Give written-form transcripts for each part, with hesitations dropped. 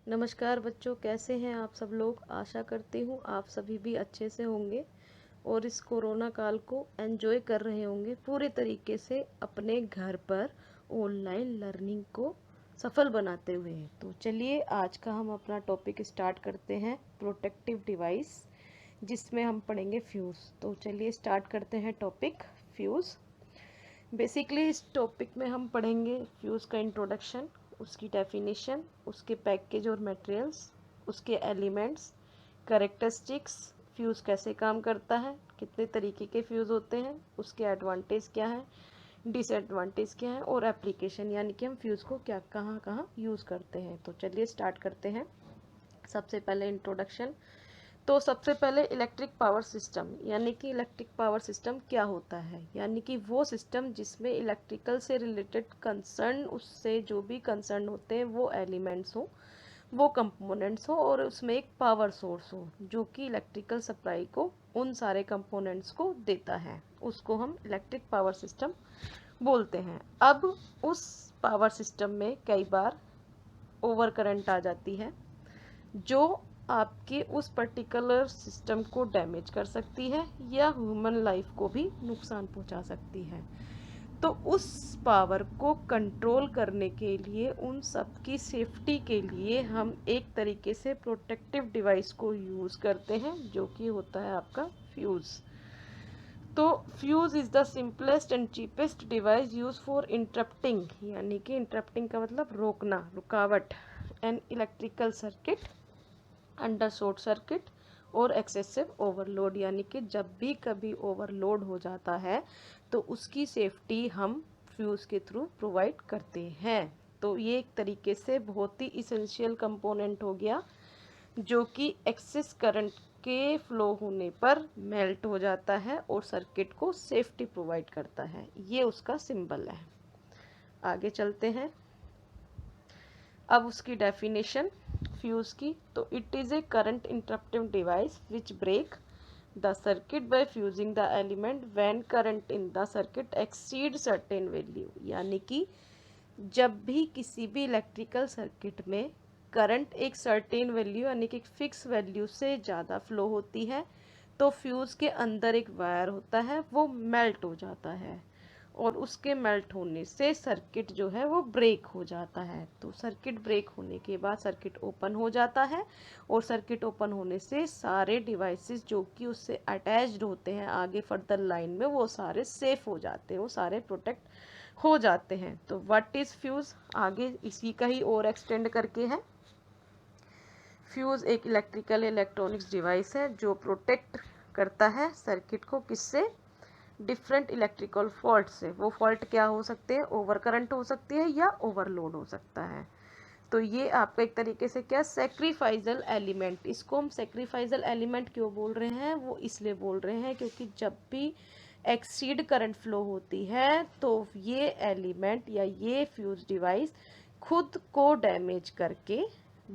नमस्कार बच्चों, कैसे हैं आप सब लोग। आशा करती हूँ आप सभी भी अच्छे से होंगे और इस कोरोना काल को एंजॉय कर रहे होंगे पूरे तरीके से अपने घर पर ऑनलाइन लर्निंग को सफल बनाते हुए। तो चलिए आज का हम अपना टॉपिक स्टार्ट करते हैं, प्रोटेक्टिव डिवाइस, जिसमें हम पढ़ेंगे फ्यूज़। तो चलिए स्टार्ट करते हैं टॉपिक फ्यूज़। बेसिकली इस टॉपिक में हम पढ़ेंगे फ्यूज़ का इंट्रोडक्शन, उसकी डेफिनेशन, उसके पैकेज और मटेरियल्स, उसके एलिमेंट्स, कैरेक्टरिस्टिक्स, फ्यूज़ कैसे काम करता है, कितने तरीके के फ्यूज़ होते हैं, उसके एडवांटेज क्या है, डिसएडवांटेज क्या है और एप्लीकेशन, यानी कि हम फ्यूज़ को क्या कहाँ कहाँ यूज़ करते हैं। तो चलिए स्टार्ट करते हैं। सबसे पहले इंट्रोडक्शन। तो सबसे पहले इलेक्ट्रिक पावर सिस्टम, यानी कि इलेक्ट्रिक पावर सिस्टम क्या होता है, यानी कि वो सिस्टम जिसमें इलेक्ट्रिकल से रिलेटेड कंसर्न, उससे जो भी कंसर्न होते हैं वो एलिमेंट्स हो, वो कंपोनेंट्स हो और उसमें एक पावर सोर्स हो जो कि इलेक्ट्रिकल सप्लाई को उन सारे कंपोनेंट्स को देता है, उसको हम इलेक्ट्रिक पावर सिस्टम बोलते हैं। अब उस पावर सिस्टम में कई बार ओवर करंट आ जाती है जो आपके उस पर्टिकुलर सिस्टम को डैमेज कर सकती है या ह्यूमन लाइफ को भी नुकसान पहुंचा सकती है। तो उस पावर को कंट्रोल करने के लिए, उन सब की सेफ्टी के लिए हम एक तरीके से प्रोटेक्टिव डिवाइस को यूज़ करते हैं जो कि होता है आपका फ्यूज़। तो fuse is the simplest and cheapest device use for interrupting, यानी कि इंटरप्टिंग का मतलब रोकना, रुकावट, an electrical circuit under short circuit और एक्सेसिव ओवरलोड, यानी कि जब भी कभी ओवरलोड हो जाता है तो उसकी सेफ्टी हम फ्यूज़ के थ्रू प्रोवाइड करते हैं। तो ये एक तरीके से बहुत ही इसेंशियल कंपोनेंट हो गया जो कि एक्सेस करंट के फ्लो होने पर मेल्ट हो जाता है और सर्किट को सेफ्टी प्रोवाइड करता है। ये उसका सिंबल है। आगे चलते हैं। अब उसकी डेफिनेशन फ्यूज़ की। तो it is a current interruptive device which break the circuit by fusing the element when current in the circuit exceed certain value, यानी कि जब भी किसी भी इलेक्ट्रिकल सर्किट में करंट एक सर्टेन वैल्यू, यानी कि एक फिक्स वैल्यू से ज़्यादा फ्लो होती है तो फ्यूज़ के अंदर एक वायर होता है वो मेल्ट हो जाता है और उसके मेल्ट होने से सर्किट जो है वो ब्रेक हो जाता है। तो सर्किट ब्रेक होने के बाद सर्किट ओपन हो जाता है और सर्किट ओपन होने से सारे डिवाइसेस जो कि उससे अटैच्ड होते हैं आगे फर्दर लाइन में, वो सारे सेफ हो जाते हैं, वो सारे प्रोटेक्ट हो जाते हैं। तो व्हाट इज़ फ्यूज़, आगे इसी का ही और एक्सटेंड करके है। फ्यूज़ एक इलेक्ट्रिकल इलेक्ट्रॉनिक्स डिवाइस है जो प्रोटेक्ट करता है सर्किट को, किससे, डिफरेंट इलेक्ट्रिकल फॉल्ट से। वो फॉल्ट क्या हो सकते हैं, ओवर करंट हो सकती है या ओवरलोड हो सकता है। तो ये आपका एक तरीके से क्या, सेक्रीफाइजल एलिमेंट। इसको हम सेक्रीफाइजल एलिमेंट क्यों बोल रहे हैं, वो इसलिए बोल रहे हैं क्योंकि जब भी एक्सीड करंट फ्लो होती है तो ये एलिमेंट या ये फ्यूज डिवाइस खुद को डैमेज करके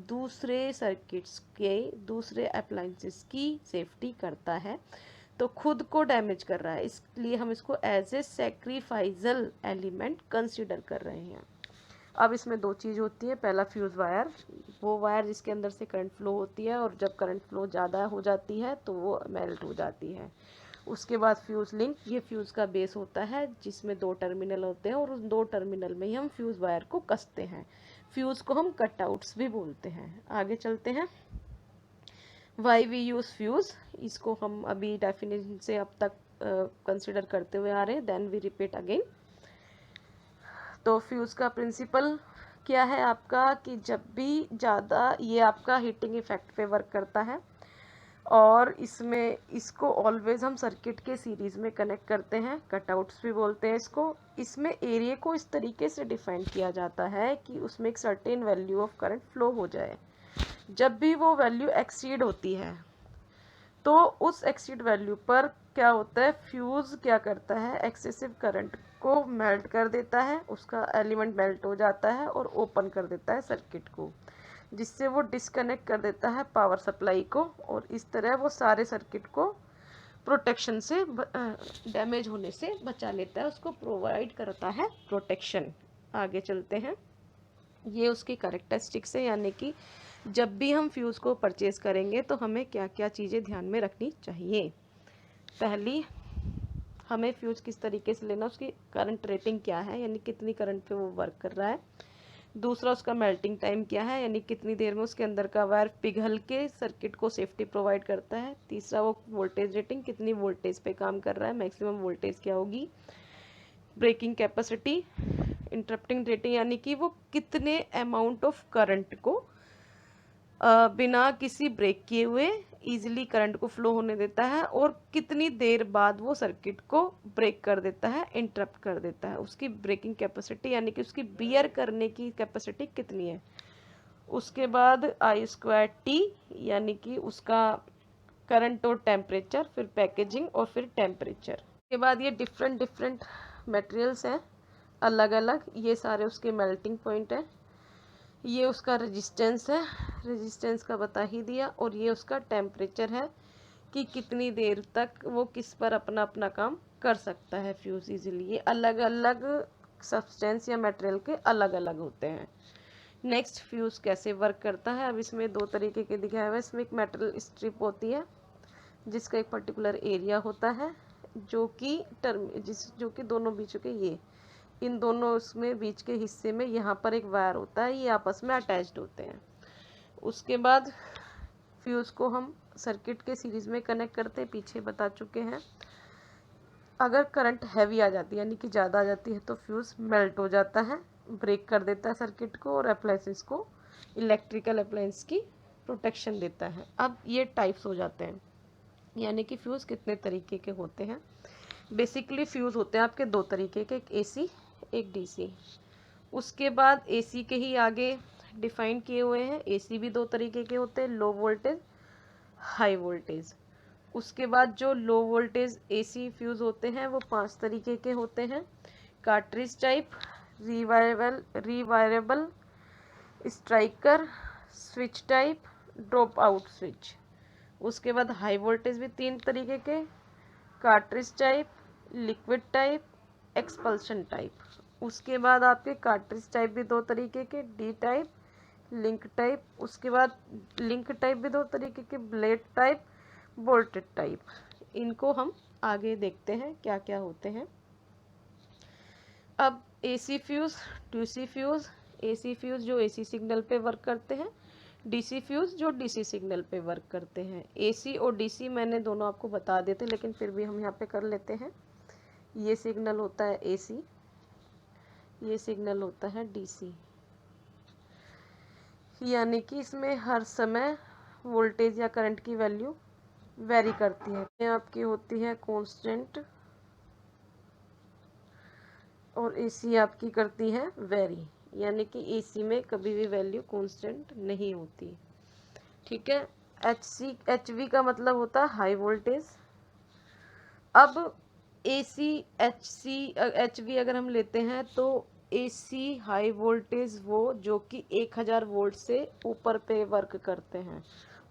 दूसरे सर्किट्स के, दूसरे अप्लायंसेस की सेफ्टी करता है। तो खुद को डैमेज कर रहा है, इसलिए हम इसको एज ए सेक्रीफाइजल एलिमेंट कंसिडर कर रहे हैं। अब इसमें दो चीज़ होती है। पहला फ्यूज़ वायर, वो वायर जिसके अंदर से करंट फ्लो होती है और जब करंट फ्लो ज़्यादा हो जाती है तो वो मेल्ट हो जाती है। उसके बाद फ्यूज़ लिंक, ये फ्यूज़ का बेस होता है जिसमें दो टर्मिनल होते हैं और उस दो टर्मिनल में ही हम फ्यूज़ वायर को कसते हैं। फ्यूज़ को हम कटआउट्स भी बोलते हैं। आगे चलते हैं। वाई वी यूज़ फ्यूज़, इसको हम अभी डेफिनेशन से अब तक कंसिडर करते हुए आ रहे हैं, देन वी रिपीट अगेन। तो फ्यूज़ का प्रिंसिपल क्या है आपका, कि जब भी ज़्यादा ये आपका हीटिंग इफेक्ट पे वर्क करता है और इसमें इसको ऑलवेज हम सर्किट के सीरीज़ में कनेक्ट करते हैं, कटआउट्स भी बोलते हैं इसको। इसमें एरिया को इस तरीके से डिफाइन किया जाता है कि उसमें एक certain value of current flow हो जाए। जब भी वो वैल्यू एक्सीड होती है तो उस एक्सीड वैल्यू पर क्या होता है, फ्यूज़ क्या करता है, एक्सेसिव करंट को मेल्ट कर देता है, उसका एलिमेंट मेल्ट हो जाता है और ओपन कर देता है सर्किट को, जिससे वो डिस्कनेक्ट कर देता है पावर सप्लाई को और इस तरह वो सारे सर्किट को प्रोटेक्शन से, डैमेज होने से बचा लेता है, उसको प्रोवाइड करता है प्रोटेक्शन। आगे चलते हैं। ये उसकी कैरेक्टरिस्टिक्स है, यानी कि जब भी हम फ्यूज़ को परचेज़ करेंगे तो हमें क्या क्या चीज़ें ध्यान में रखनी चाहिए। पहली, हमें फ्यूज़ किस तरीके से लेना, उसकी करंट रेटिंग क्या है, यानी कितनी करंट पे वो वर्क कर रहा है। दूसरा, उसका मेल्टिंग टाइम क्या है, यानी कितनी देर में उसके अंदर का वायर पिघल के सर्किट को सेफ्टी प्रोवाइड करता है। तीसरा, वो वोल्टेज रेटिंग, कितनी वोल्टेज पे काम कर रहा है, मैक्सिमम वोल्टेज क्या होगी। ब्रेकिंग कैपेसिटी, इंटरप्टिंग रेटिंग, यानी कि वो कितने अमाउंट ऑफ करंट को बिना किसी ब्रेक किए हुए इजीली करंट को फ्लो होने देता है, और कितनी देर बाद वो सर्किट को ब्रेक कर देता है, इंटरप्ट कर देता है। उसकी ब्रेकिंग कैपेसिटी, यानी कि उसकी बियर करने की कैपेसिटी कितनी है। उसके बाद I²T, यानी कि उसका करंट और टेम्परेचर, फिर पैकेजिंग और फिर टेम्परेचर। उसके बाद ये डिफरेंट डिफरेंट मटेरियल्स हैं अलग अलग, ये सारे उसके मेल्टिंग पॉइंट हैं। ये उसका रेजिस्टेंस है, रेजिस्टेंस का बता ही दिया। और ये उसका टेम्परेचर है कि कितनी देर तक वो किस पर अपना अपना काम कर सकता है फ्यूज़ इजीली। ये अलग अलग सब्सटेंस या मटेरियल के अलग अलग होते हैं। नेक्स्ट, फ्यूज़ कैसे वर्क करता है। अब इसमें दो तरीके के दिखाया हुआ है। इसमें एक मेटल स्ट्रिप होती है जिसका एक पर्टिकुलर एरिया होता है, जो कि दोनों बीचों के इन दोनों उसमें बीच के हिस्से में यहाँ पर एक वायर होता है, ये आपस में अटैच्ड होते हैं। उसके बाद फ्यूज़ को हम सर्किट के सीरीज़ में कनेक्ट करते, पीछे बता चुके हैं। अगर करंट हैवी आ जाती है, यानी कि ज़्यादा आ जाती है, तो फ्यूज़ मेल्ट हो जाता है, ब्रेक कर देता है सर्किट को, और अप्लायंसेस को, इलेक्ट्रिकल अप्लायंस की प्रोटेक्शन देता है। अब ये टाइप्स हो जाते हैं, यानी कि फ्यूज़ कितने तरीके के होते हैं। बेसिकली फ्यूज़ होते हैं आपके दो तरीके के, एक AC एक DC। उसके बाद AC के ही आगे डिफाइन किए हुए हैं। AC भी दो तरीके के होते हैं, लो वोल्टेज, हाई वोल्टेज। उसके बाद जो लो वोल्टेज AC फ्यूज़ होते हैं वो 5 तरीके के होते हैं। Cartridge type, rewirable, striker, switch type, drop out switch. उसके बाद हाई वोल्टेज भी 3 तरीके के, cartridge type, liquid type, expulsion type. उसके बाद आपके कार्ट्रिज टाइप भी दो तरीके के, D टाइप, लिंक टाइप। उसके बाद लिंक टाइप भी दो तरीके के, ब्लेड टाइप, बोल्टेड टाइप। इनको हम आगे देखते हैं क्या क्या होते हैं। अब AC fuse, DC fuse. AC fuse जो AC सिग्नल पे वर्क करते हैं, DC फ्यूज़ जो DC सिग्नल पे वर्क करते हैं। AC और DC मैंने दोनों आपको बता देते, लेकिन फिर भी हम यहाँ पे कर लेते हैं। ये सिग्नल होता है AC, ये सिग्नल होता है DC, यानी कि इसमें हर समय वोल्टेज या करंट की वैल्यू वेरी करती है। ये आपकी होती है कांस्टेंट, और AC आपकी करती है वेरी, यानी कि AC में कभी भी वैल्यू कांस्टेंट नहीं होती। ठीक है। HV का मतलब होता है हाई वोल्टेज। अब AC HV अगर हम लेते हैं तो AC हाई वोल्टेज वो जो कि 1000 वोल्ट से ऊपर पे वर्क करते हैं,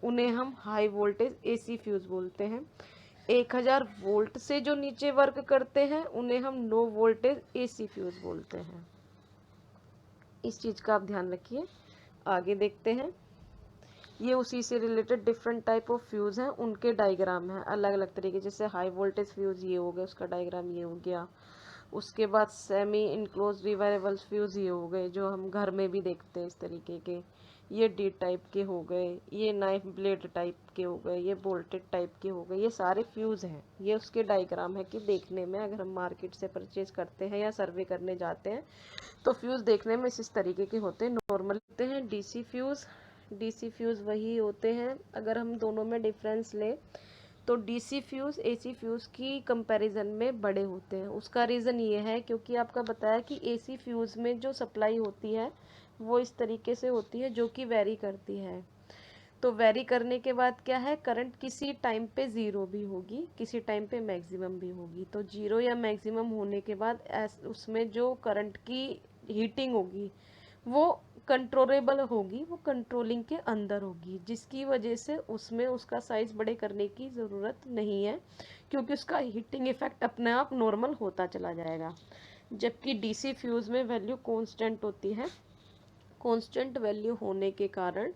उन्हें हम हाई वोल्टेज AC फ्यूज़ बोलते हैं। 1000 वोल्ट से जो नीचे वर्क करते हैं उन्हें हम लो वोल्टेज AC फ्यूज़ बोलते हैं। इस चीज़ का आप ध्यान रखिए। आगे देखते हैं। ये उसी से related different type of fuse हैं, उनके डायग्राम हैं अलग अलग तरीके। जैसे हाई वोल्टेज फ्यूज़ ये हो गया, उसका डायग्राम ये हो गया। उसके बाद सेमी इनक्लोज रिवायरेबल फ्यूज़ ये हो गए, जो हम घर में भी देखते हैं इस तरीके के। ये D टाइप के हो गए, ये नाइफ ब्लेड टाइप के हो गए, ये बोल्टेड टाइप के हो गए। ये सारे फ्यूज़ हैं। ये उसके डायग्राम है कि देखने में अगर हम मार्केट से परचेज करते हैं या सर्वे करने जाते हैं तो फ्यूज़ देखने में इस तरीके के होते हैं। नॉर्मल होते हैं DC फ्यूज़। DC फ्यूज़ वही होते हैं, अगर हम दोनों में डिफरेंस लें तो DC फ्यूज़ AC फ्यूज़ की कंपैरिजन में बड़े होते हैं। उसका रीज़न ये है क्योंकि आपका बताया कि AC फ्यूज़ में जो सप्लाई होती है वो इस तरीके से होती है जो कि वेरी करती है। तो वेरी करने के बाद क्या है, करंट किसी टाइम पे ज़ीरो भी होगी, किसी टाइम पे मैक्सिमम भी होगी। तो जीरो या मैक्सिमम होने के बाद उसमें जो करंट की हीटिंग होगी वो कंट्रोलेबल होगी, वो कंट्रोलिंग के अंदर होगी, जिसकी वजह से उसमें उसका साइज़ बड़े करने की ज़रूरत नहीं है, क्योंकि उसका हीटिंग इफ़ेक्ट अपने आप नॉर्मल होता चला जाएगा। जबकि DC फ्यूज़ में वैल्यू कांस्टेंट होती है। कांस्टेंट वैल्यू होने के कारण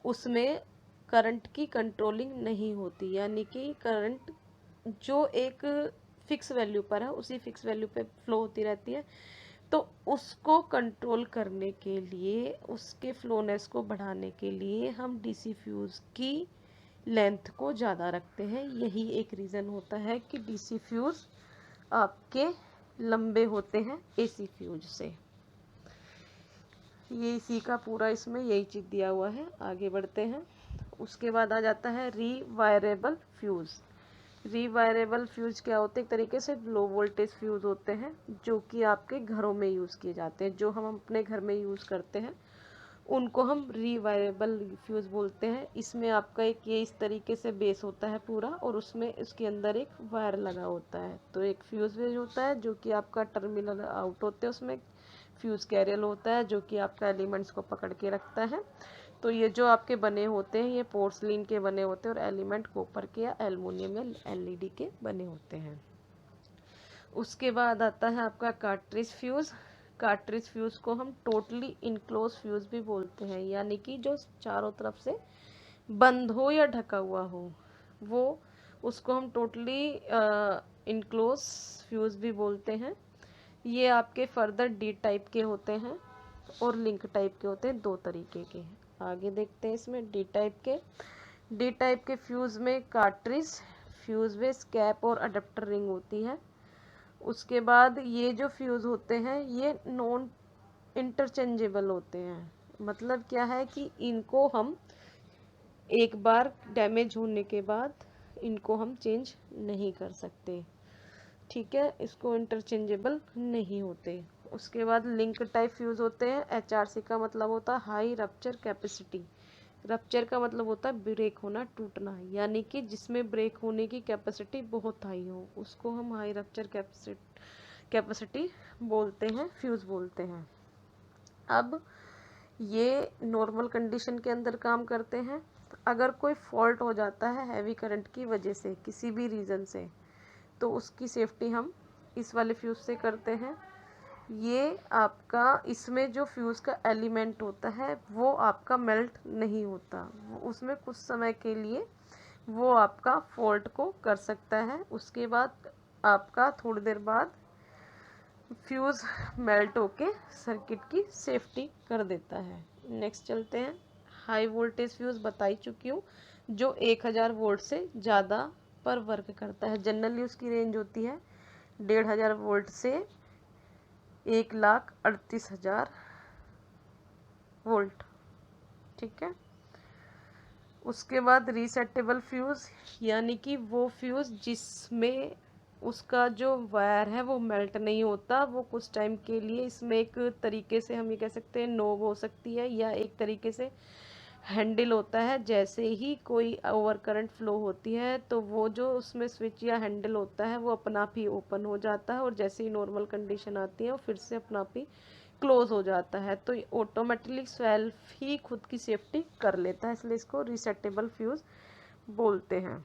उसमें करंट की कंट्रोलिंग नहीं होती, यानी कि करंट जो एक फिक्स वैल्यू पर है उसी फिक्स वैल्यू पे फ्लो होती रहती है। तो उसको कंट्रोल करने के लिए, उसके फ्लोनेस को बढ़ाने के लिए हम डीसी फ्यूज़ की लेंथ को ज़्यादा रखते हैं। यही एक रीज़न होता है कि डीसी फ्यूज़ आपके लंबे होते हैं एसी फ्यूज से। ये इसी का पूरा इसमें यही चीज़ दिया हुआ है। आगे बढ़ते हैं। उसके बाद आ जाता है रीवायरेबल फ्यूज़। रीवायरेबल फ्यूज़ क्या होते हैं? एक तरीके से लो वोल्टेज फ्यूज़ होते हैं जो कि आपके घरों में यूज़ किए जाते हैं। जो हम अपने घर में यूज़ करते हैं उनको हम रीवायरेबल फ्यूज़ बोलते हैं। इसमें आपका एक ये इस तरीके से बेस होता है पूरा, और उसमें इसके अंदर एक वायर लगा होता है। तो एक फ्यूज़ वेज होता है जो कि आपका टर्मिनल आउट होते हैं, उसमें फ्यूज़ कैरियर होता है जो कि आपका एलिमेंट्स को पकड़ के रखता है। तो ये जो आपके बने होते हैं ये पोर्सलिन के बने होते हैं और एलिमेंट कॉपर के या एल्युमिनियम या एलईडी के बने होते हैं। उसके बाद आता है आपका कार्ट्रिज फ्यूज़। कार्ट्रिज फ्यूज़ को हम टोटली इनक्लोज फ्यूज़ भी बोलते हैं, यानी कि जो चारों तरफ से बंद हो या ढका हुआ हो, वो उसको हम टोटली इनक्लोज फ्यूज़ भी बोलते हैं। ये आपके फर्दर डी टाइप के होते हैं और लिंक टाइप के होते हैं, दो तरीके के। आगे देखते हैं इसमें डी टाइप के फ्यूज़ में कार्ट्रिज, फ्यूज़ बेस, कैप और अडेप्टर रिंग होती है। उसके बाद ये जो फ्यूज़ होते हैं ये नॉन इंटरचेंजेबल होते हैं। मतलब क्या है कि इनको हम एक बार डैमेज होने के बाद इनको हम चेंज नहीं कर सकते, ठीक है, इसको इंटरचेंजेबल नहीं होते। उसके बाद लिंक टाइप फ्यूज़ होते हैं। एचआरसी का मतलब होता है हाई रप्चर कैपेसिटी। रप्चर का मतलब होता है ब्रेक होना, टूटना, यानी कि जिसमें ब्रेक होने की कैपेसिटी बहुत हाई हो उसको हम हाई रप्चर कैपेसिटी बोलते हैं, फ्यूज़ बोलते हैं। अब ये नॉर्मल कंडीशन के अंदर काम करते हैं। अगर कोई फॉल्ट हो जाता है हैवी करंट की वजह से किसी भी रीज़न से, तो उसकी सेफ्टी हम इस वाले फ्यूज़ से करते हैं। ये आपका इसमें जो फ्यूज़ का एलिमेंट होता है वो आपका मेल्ट नहीं होता, वो उसमें कुछ समय के लिए वो आपका फॉल्ट को कर सकता है। उसके बाद आपका थोड़ी देर बाद फ्यूज़ मेल्ट होके सर्किट की सेफ्टी कर देता है। नेक्स्ट चलते हैं। हाई वोल्टेज फ्यूज़ बता ही चुकी हूँ, जो 1000 वोल्ट से ज़्यादा पर वर्क करता है। जनरली उसकी रेंज होती है 1500 वोल्ट से 1,38,000 वोल्ट, ठीक है। उसके बाद रीसेटेबल फ्यूज़, यानी कि वो फ्यूज़ जिसमें उसका जो वायर है वो मेल्ट नहीं होता, वो कुछ टाइम के लिए, इसमें एक तरीके से हम ये कह सकते हैं नोब हो सकती है या एक तरीके से हैंडल होता है। जैसे ही कोई ओवर करंट फ्लो होती है तो वो जो उसमें स्विच या हैंडल होता है वो अपना आप ही ओपन हो जाता है, और जैसे ही नॉर्मल कंडीशन आती है वो फिर से अपना आप ही क्लोज हो जाता है। तो ऑटोमेटिकली सेल्फ ही खुद की सेफ्टी कर लेता है, इसलिए इसको रीसेटेबल फ्यूज़ बोलते हैं,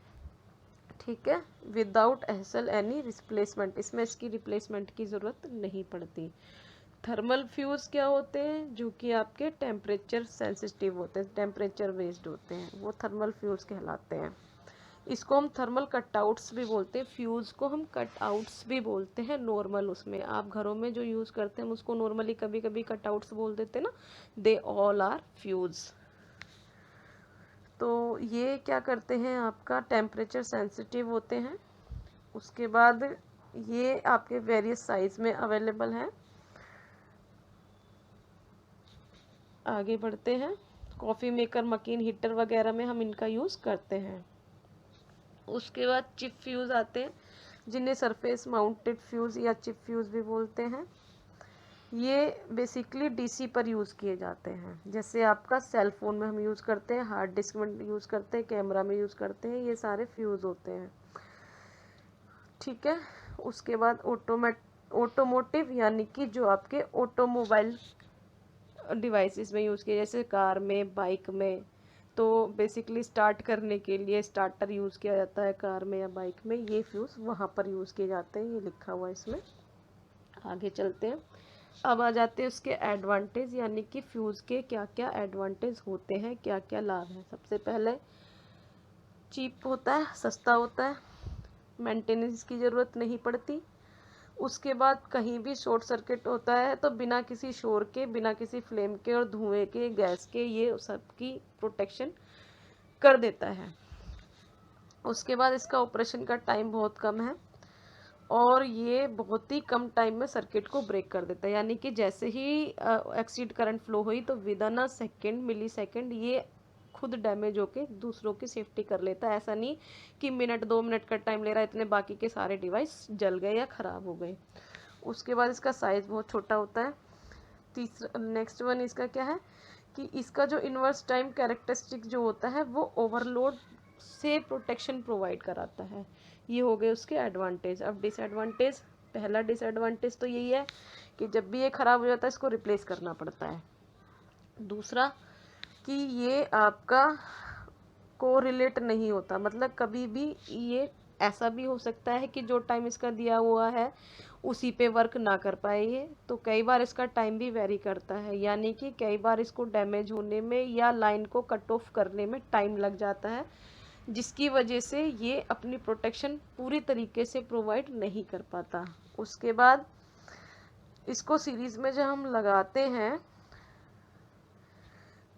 ठीक है। विदाउट हैसल एनी रिप्लेसमेंट, इसमें इसकी रिप्लेसमेंट की ज़रूरत नहीं पड़ती। थर्मल फ्यूज़ क्या होते हैं? जो कि आपके टेम्परेचर सेंसिटिव होते हैं, टेम्परेचर बेस्ड होते हैं, वो थर्मल फ्यूज़ कहलाते हैं। इसको हम थर्मल कटआउट्स भी बोलते हैं। फ्यूज़ को हम कटआउट्स भी बोलते हैं। नॉर्मल उसमें आप घरों में जो यूज़ करते हैं हम उसको नॉर्मली कभी कभी कटआउट्स बोल देते हैं ना, दे ऑल आर फ्यूज़। तो ये क्या करते हैं, आपका टेम्परेचर सेंसिटिव होते हैं। उसके बाद ये आपके वेरियस साइज में अवेलेबल हैं। आगे बढ़ते हैं। कॉफ़ी मेकर, मकीन, हीटर वगैरह में हम इनका यूज़ करते हैं। उसके बाद चिप फ्यूज़ आते हैं, जिन्हें सरफेस माउंटेड फ्यूज़ या चिप फ्यूज़ भी बोलते हैं। ये बेसिकली डीसी पर यूज़ किए जाते हैं। जैसे आपका सेल फोन में हम यूज़ करते हैं, हार्ड डिस्क में यूज़ करते हैं, कैमरा में यूज़ करते हैं, ये सारे फ्यूज़ होते हैं, ठीक है। उसके बाद ऑटोमोटिव, यानी कि जो आपके ऑटोमोबाइल डिवाइसेस में यूज़ किए, जैसे कार में, बाइक में। तो बेसिकली स्टार्ट करने के लिए स्टार्टर यूज़ किया जाता है कार में या बाइक में, ये फ्यूज़ वहाँ पर यूज़ किए जाते हैं, ये लिखा हुआ है इसमें। आगे चलते हैं। अब आ जाते हैं उसके एडवांटेज, यानी कि फ्यूज़ के क्या क्या एडवांटेज होते हैं, क्या क्या लाभ हैं। सबसे पहले चीप होता है, सस्ता होता है, मेंटेनेंस की ज़रूरत नहीं पड़ती। उसके बाद कहीं भी शॉर्ट सर्किट होता है तो बिना किसी शोर के, बिना किसी फ्लेम के और धुएं के, गैस के, ये सबकी प्रोटेक्शन कर देता है। उसके बाद इसका ऑपरेशन का टाइम बहुत कम है और ये बहुत ही कम टाइम में सर्किट को ब्रेक कर देता है, यानी कि जैसे ही एक्सीड करंट फ्लो हुई तो within a second, millisecond, ये खुद डैमेज होके दूसरों की सेफ्टी कर लेता है। ऐसा नहीं कि मिनट 2 मिनट का टाइम ले रहा है, इतने बाकी के सारे डिवाइस जल गए या ख़राब हो गए। उसके बाद इसका साइज़ बहुत छोटा होता है। तीसरा, नेक्स्ट वन इसका क्या है कि इसका जो इन्वर्स टाइम कैरेक्टरिस्टिक जो होता है वो ओवरलोड से प्रोटेक्शन प्रोवाइड कराता है। ये हो गए उसके एडवांटेज। अब डिसएडवांटेज, पहला डिसएडवांटेज तो यही है कि जब भी ये ख़राब हो जाता है इसको रिप्लेस करना पड़ता है। दूसरा कि ये आपका कोरिलेट नहीं होता, मतलब कभी भी ये ऐसा भी हो सकता है कि जो टाइम इसका दिया हुआ है उसी पे वर्क ना कर पाए ये, तो कई बार इसका टाइम भी वेरी करता है, यानी कि कई बार इसको डैमेज होने में या लाइन को कट ऑफ करने में टाइम लग जाता है, जिसकी वजह से ये अपनी प्रोटेक्शन पूरी तरीके से प्रोवाइड नहीं कर पाता। उसके बाद इसको सीरीज़ में जब हम लगाते हैं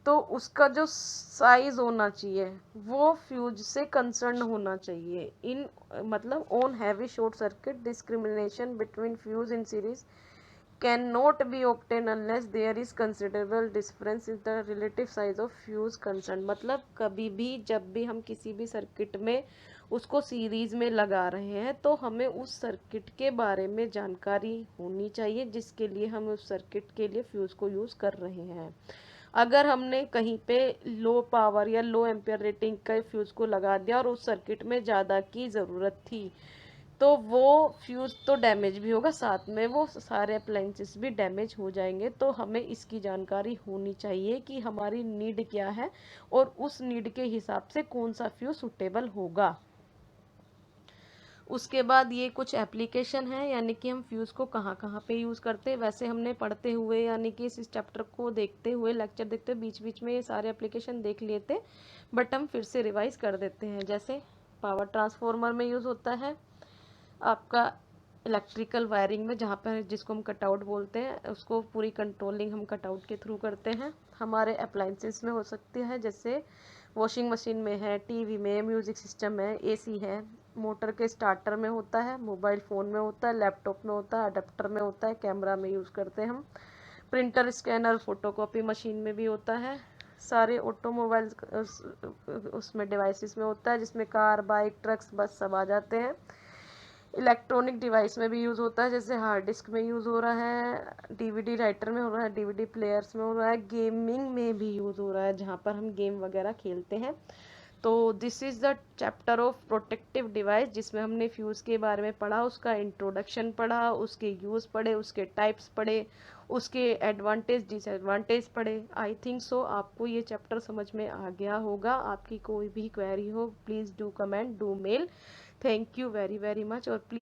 तो उसका जो साइज होना चाहिए वो फ्यूज से कंसर्न होना चाहिए। इन मतलब on heavy short circuit discrimination between fuse in series can not be obtain unless there is considerable difference in the relative size of fuse concern. मतलब कभी भी जब भी हम किसी भी सर्किट में उसको सीरीज में लगा रहे हैं तो हमें उस सर्किट के बारे में जानकारी होनी चाहिए जिसके लिए हम उस सर्किट के लिए फ्यूज को यूज़ कर रहे हैं। अगर हमने कहीं पे लो पावर या लो एम्पियर रेटिंग का फ्यूज़ को लगा दिया और उस सर्किट में ज़्यादा की ज़रूरत थी तो वो फ्यूज़ तो डैमेज भी होगा, साथ में वो सारे अप्लाइंसेस भी डैमेज हो जाएंगे। तो हमें इसकी जानकारी होनी चाहिए कि हमारी नीड क्या है और उस नीड के हिसाब से कौन सा फ्यूज़ सूटेबल होगा। उसके बाद ये कुछ एप्लीकेशन है, यानी कि हम फ्यूज़ को कहाँ कहाँ पे यूज़ करते हैं। वैसे हमने पढ़ते हुए यानी कि इस चैप्टर को देखते हुए, लेक्चर देखते हुए बीच बीच में ये सारे एप्लीकेशन देख लिए थे, बट हम फिर से रिवाइज कर देते हैं। जैसे पावर ट्रांसफार्मर में यूज़ होता है, आपका इलेक्ट्रिकल वायरिंग में, जहाँ पर जिसको हम कटआउट बोलते हैं, उसको पूरी कंट्रोलिंग हम कटआउट के थ्रू करते हैं। हमारे अप्लाइंसेस में हो सकती है, जैसे वॉशिंग मशीन में है, टीवी में, म्यूज़िक सिस्टम है, एसी है, मोटर के स्टार्टर में होता है, मोबाइल फ़ोन में होता है, लैपटॉप में होता है, अडेप्टर में होता है, कैमरा में यूज़ करते हैं हम, प्रिंटर, स्कैनर, फोटोकॉपी मशीन में भी होता है, सारे ऑटोमोबाइल उसमें डिवाइसेस में होता है, जिसमें कार, बाइक, ट्रक्स, बस सब आ जाते हैं। इलेक्ट्रॉनिक डिवाइस में भी यूज़ होता है, जैसे हार्ड डिस्क में यूज़ हो रहा है, डीवीडी राइटर में हो रहा है, डीवीडी प्लेयर्स में हो रहा है, गेमिंग में भी यूज़ हो रहा है जहाँ पर हम गेम वगैरह खेलते हैं। तो this is the chapter of protective device, जिसमें हमने फ्यूज़ के बारे में पढ़ा, उसका इंट्रोडक्शन पढ़ा, उसके यूज़ पढ़े, उसके टाइप्स पढ़े, उसके एडवांटेज डिसएडवांटेज पढ़े। आई थिंक सो आपको ये चैप्टर समझ में आ गया होगा। आपकी कोई भी क्वेरी हो please do comment, do mail. Thank you very very much. और प्लीज़